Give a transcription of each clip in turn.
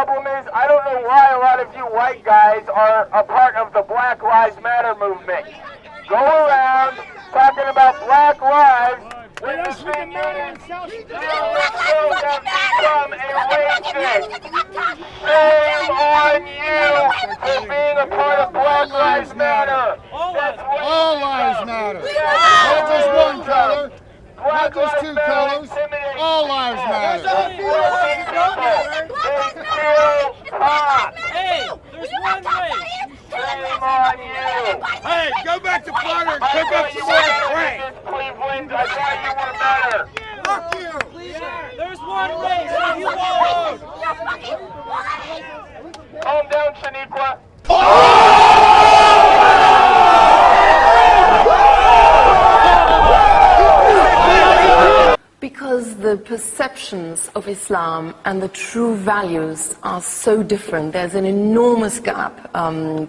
problem is? I don't know why a lot of you white guys are a part of the Black Lives Matter movement. Go around talking about Black lives when the thing is, you have become a racist. Shame on you for being a part of Black Lives Matter. All lives matter. Not just one color. Not just two colors. All lives matter. Hey, there's one way. Shame on you. Hey, go back to Florida and cook up some more crack. Cleveland, I thought you were better. Fuck you. There's one race that you won't. Calm down, Shaniqua. Because the perceptions of Islam and the true values are so different. There's an enormous gap.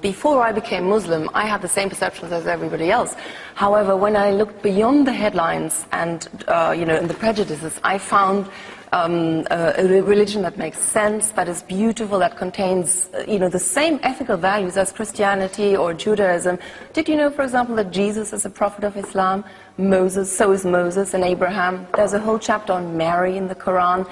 Before I became Muslim, I had the same perceptions as everybody else. However, when I looked beyond the headlines and, and the prejudices, I found a religion that makes sense, that is beautiful, that contains, the same ethical values as Christianity or Judaism. Did you know, for example, that Jesus is a prophet of Islam? So is Moses and Abraham. There's a whole chapter on Mary in the Quran.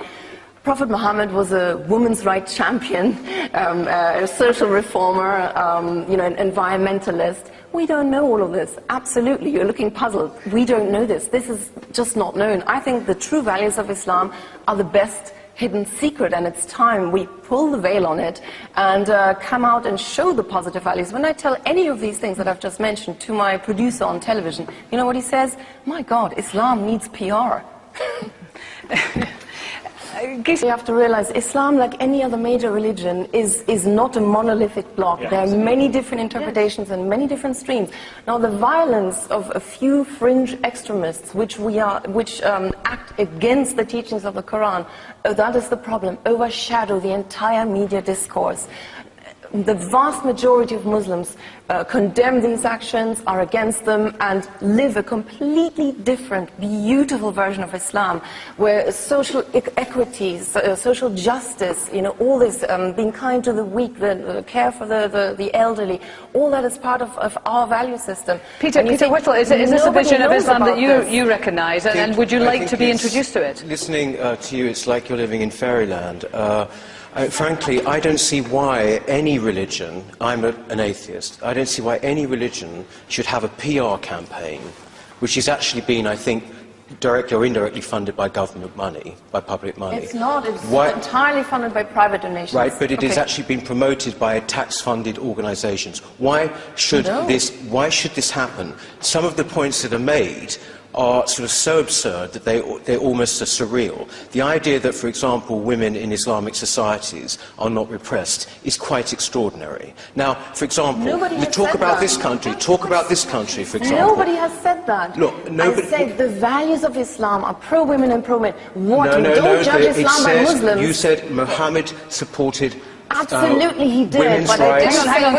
Prophet Muhammad was a women's rights champion, a social reformer, an environmentalist. We don't know all of this. Absolutely, you're looking puzzled. We don't know this. This is just not known. I think the true values of Islam are the best hidden secret, and it's time we pull the veil on it and come out and show the positive values. When I tell any of these things that I've just mentioned to my producer on television, you know what he says? My God, Islam needs PR. You have to realize Islam, like any other major religion, is not a monolithic block. There are many different interpretations and many different streams. Now, the violence of a few fringe extremists, which act against the teachings of the Quran, that is the problem. Overshadow the entire media discourse. The vast majority of Muslims condemn these actions, are against them, and live a completely different, beautiful version of Islam, where social equity, social justice, all this, being kind to the weak, the care for the elderly, all that is part of our value system. Peter Whittle, is this a vision of Islam that you recognise, and would you like to be introduced to it? Listening to you, it's like you're living in fairyland. Frankly, I don't see why any religion, I'm an atheist, I don't see why any religion should have a PR campaign, which has actually been, I think, directly or indirectly funded by government money, by public money. It's not. It's entirely funded by private donations. Right, but it is actually been promoted by tax-funded organisations. Why should this happen? Some of the points that are made are sort of so absurd that they're almost surreal. The idea that, for example, women in Islamic societies are not repressed is quite extraordinary. Now, for example, talk about this country, for example. Nobody has said that. Look, I said the values of Islam are pro-women and pro-men. Don't judge Islam by Muslims. You said Muhammad supported Absolutely he did, but hang on,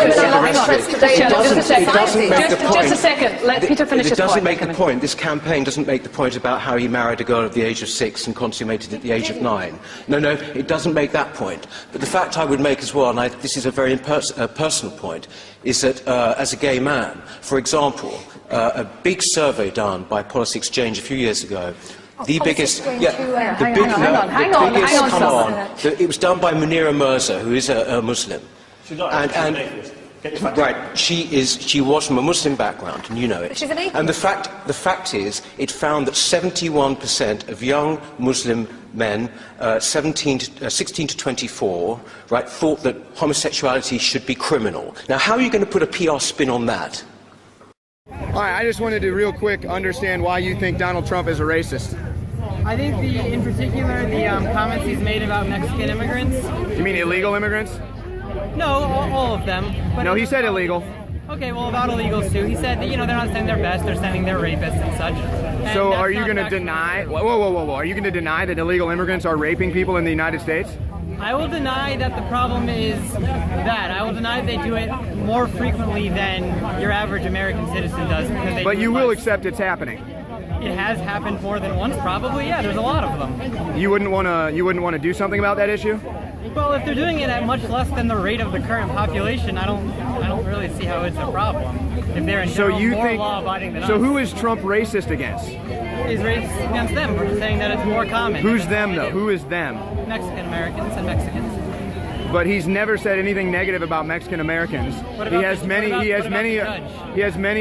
just a second, let Peter finish his point. It doesn't make the point, this campaign doesn't make the point about how he married a girl at the age of 6 and consummated at the age of 9. No, it doesn't make that point. But the fact I would make as well, and this is a very personal point, is that as a gay man, for example, a big survey done by Policy Exchange a few years ago, the biggest, hang on. It was done by Munira Mirza, who is a Muslim. She's not. Right, she was from a Muslim background, and you know it. She's an atheist. And the fact is, it found that 71% of young Muslim men, 16 to 24, right, thought that homosexuality should be criminal. Now, how are you going to put a PR spin on that? All right, I just wanted to real quick understand why you think Donald Trump is a racist. I think in particular, the comments he's made about Mexican immigrants. You mean illegal immigrants? No, all of them. But no, he said illegal. Okay, well, about illegals too. He said that, they're not sending their best, they're sending their rapists and such. And so are you going to deny, whoa, are you going to deny that illegal immigrants are raping people in the United States? I will deny that the problem is that. I will deny they do it more frequently than your average American citizen does. But you will accept it's happening. It has happened more than once, probably. Yeah, there's a lot of them. You wouldn't want to do something about that issue? Well, if they're doing it at much less than the rate of the current population, I don't really see how it's a problem. If they're in general more law-abiding than us. So who is Trump racist against? He's racist against them, saying that it's more common. Who's them though? Who is them? Mexican Americans and Mexicans. But he's never said anything negative about Mexican Americans. He has many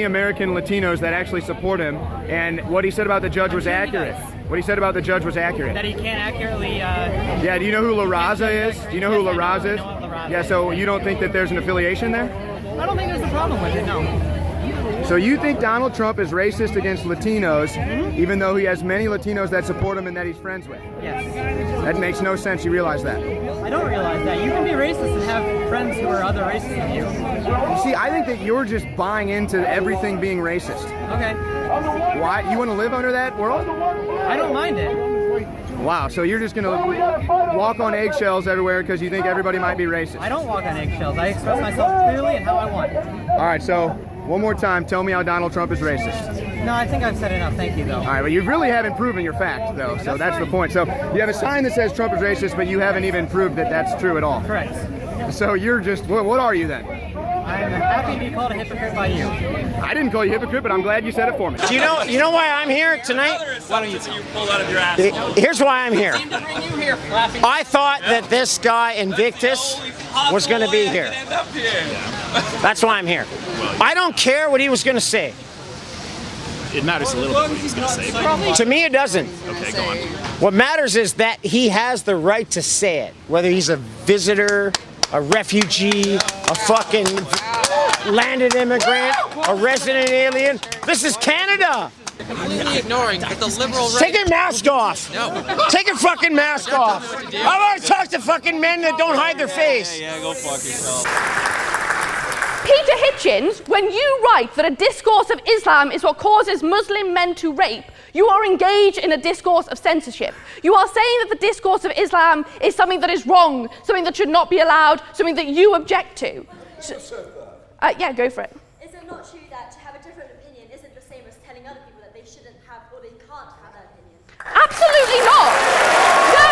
American Latinos that actually support him, and what he said about the judge was accurate. What he said about the judge was accurate. That he can't accurately... Yeah, do you know who La Raza is? Do you know who La Raza is? Yeah, so you don't think that there's an affiliation there? I don't think there's a problem with it, no. So you think Donald Trump is racist against Latinos, even though he has many Latinos that support him and that he's friends with? Yes. That makes no sense, you realize that? I don't realize that. You can be racist and have friends who are other races than you. You see, I think that you're just buying into everything being racist. Okay. Why? You want to live under that world? I don't mind it. Wow, so you're just going to walk on eggshells everywhere because you think everybody might be racist? I don't walk on eggshells. I express myself clearly and how I want. All right, so one more time, tell me how Donald Trump is racist. No, I think I've said enough. Thank you, though. All right, but you really haven't proven your fact, though, so that's the point. So you have a sign that says Trump is racist, but you haven't even proved that that's true at all. Correct. So you're just, what are you then? I'm happy to be called a hypocrite by you. I didn't call you hypocrite, but I'm glad you said it for me. Do you know why I'm here tonight? Why don't you pull out of your ass? Here's why I'm here. I thought that this guy Invictus was going to be here. That's why I'm here. I don't care what he was going to say. It matters a little bit what he's going to say. To me, it doesn't. Okay, go on. What matters is that he has the right to say it, whether he's a visitor, a refugee, a fucking landed immigrant, a resident alien. This is Canada. Completely ignoring the liberal right. Take your mask off. No. Take your fucking mask off. I want to talk to fucking men that don't hide their face. Yeah, go fuck yourself. Peter Hitchens, when you write that a discourse of Islam is what causes Muslim men to rape, you are engaged in a discourse of censorship. You are saying that the discourse of Islam is something that is wrong, something that should not be allowed, something that you object to. Yeah, go for it. Is it not true that to have a different opinion isn't the same as telling other people that they shouldn't have or they can't have that opinion? Absolutely not. No.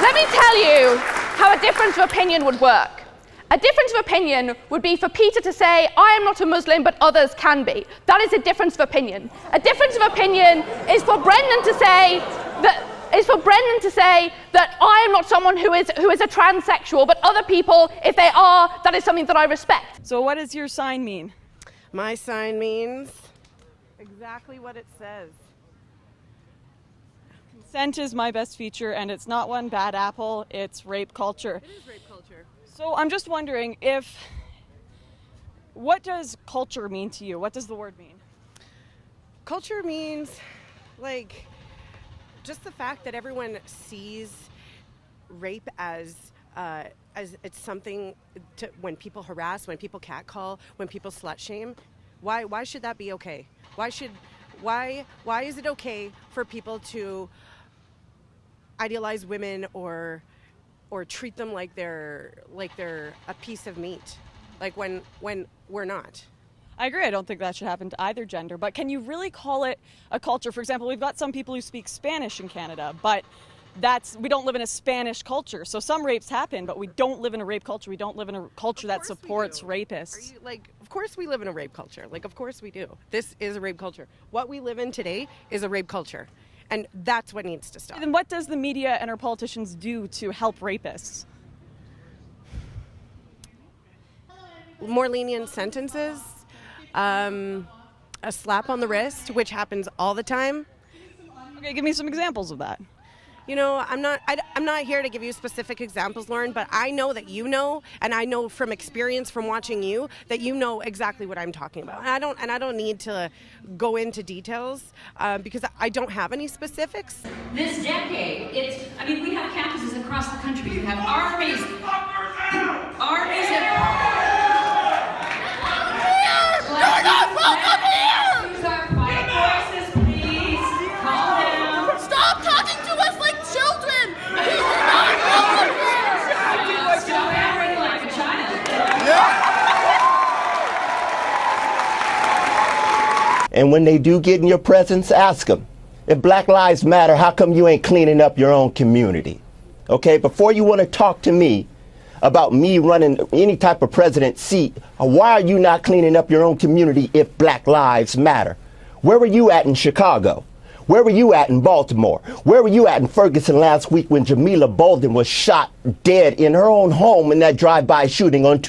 Let me tell you how a difference of opinion would work. A difference of opinion would be for Peter to say, I am not a Muslim, but others can be. That is a difference of opinion. A difference of opinion is for Brendan to say that I am not someone who is a transsexual, but other people, if they are, that is something that I respect. So what does your sign mean? My sign means exactly what it says. Consent is my best feature, and it's not one bad apple, it's rape culture. It is rape culture. So I'm just wondering what does culture mean to you? What does the word mean? Culture means, like, just the fact that everyone sees rape as it's something to, when people harass, when people catcall, when people slut shame. Why should that be okay? Why is it okay for people to idealize women or treat them like they're a piece of meat, like when we're not? I agree. I don't think that should happen to either gender, but can you really call it a culture? For example, we've got some people who speak Spanish in Canada, but we don't live in a Spanish culture. So some rapes happen, but we don't live in a rape culture. We don't live in a culture that supports rapists. Of course we live in a rape culture. Like, of course we do. This is a rape culture. What we live in today is a rape culture. And that's what needs to stop. Then what does the media and our politicians do to help rapists? More lenient sentences, a slap on the wrist, which happens all the time. Okay, give me some examples of that. You know, I'm not here to give you specific examples, Lauren, but I know that you know, and I know from experience from watching you that you know exactly what I'm talking about. And I don't need to go into details because I don't have any specifics. This decade, we have campuses across the country. You have armies of And when they do get in your presence, ask them, if Black Lives Matter, how come you ain't cleaning up your own community? Okay, before you want to talk to me about me running any type of president seat, why are you not cleaning up your own community if Black Lives Matter? Where were you at in Chicago? Where were you at in Baltimore? Where were you at in Ferguson last week when Jamila Bolden was shot dead in her own home in that drive-by shooting on